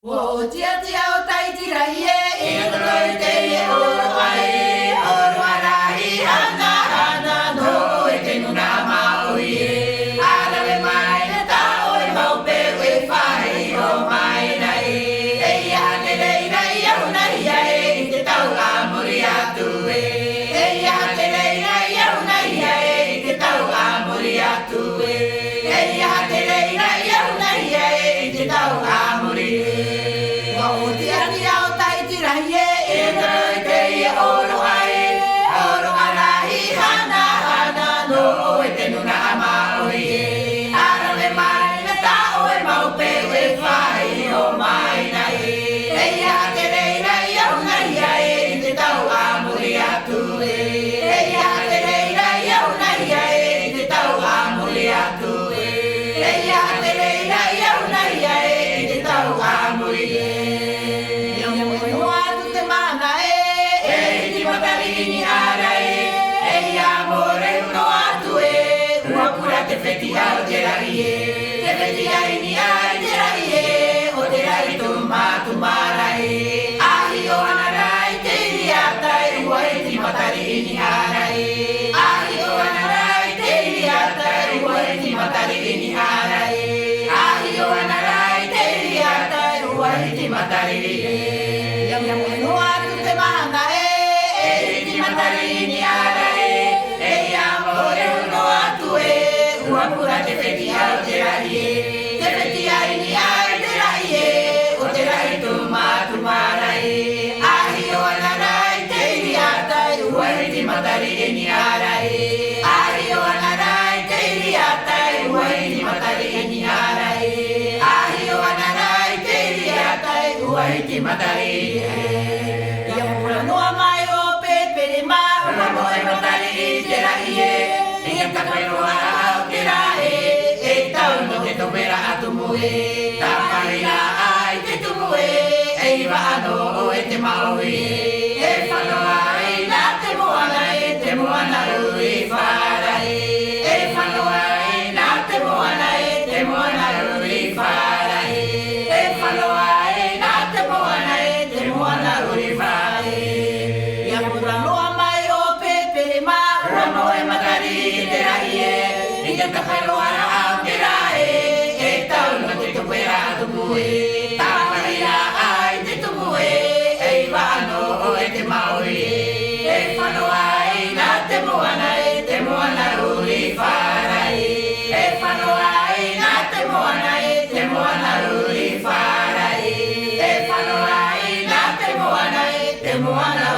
O tia tia o tai tira ie, e no toi te ie oro ai, oro arai, hana hana no e te nuna ma o ie. Ara le mai na ta o e mau pe e whai o mai nei. E ia te reira ia una ia e te tau a muri atu e. E ia te reira ia una ia e te tau a muri atu e. E ia te reira ia una ia e te tau a muri e. O tia tia o tai tira ie, e toi te ie oro ai, oro arai, hana hana no o e te nuna ama o ie. Ara le mai na ta o e mau pe e whai o mai nei. E ia te reira ia una ia e te tau a muri atu e. E ia te reira ia una ia e te tau a muri atu e. E ia te reira ia una ia e te tau a muri e. Te feti au te raie, te feti ai ni ai te raie, o te rai tu marai. Ahi o anarai te iriatai, ua e ti matari ni arai. Ahi o anarai te iriatai, ua e ti matari ni arai. Ahi o anarai te iriatai, ua e ti matari ni arai. Yam no atu te mahanga e ti matari ni arai. E amore no atu Pura te feti au te raie, te feti ai ni ai te raie, o te rai tu marai. Ahi o anarai te iriatai, ua e ti matari e ni arai. Ahi o anarai te iriatai, ua e ti matari e ni arai. Ahi o anarai te iriatai, ua e ti matari e. Ia pura noa mai o pepere ma, ua mo e matari i te raie, ia kaperoa te topera atu mue, tamarina ai te tumue, e iwa ano o e te maui, e whanoa i nā te moana ui wharai, e whanoa i nā te moana ui wharai, e whanoa i nā te moana ui wharai. Ia pura noa mai o pepere ma, ua mo e matari te raie, ia kaperoa au te rae, tamarina ai te tumue, e iwa ano o e te maui, e whanoa i nā te moana uri wharai, e whanoa i nā te moana uri wharai, e whanoa i nā te moana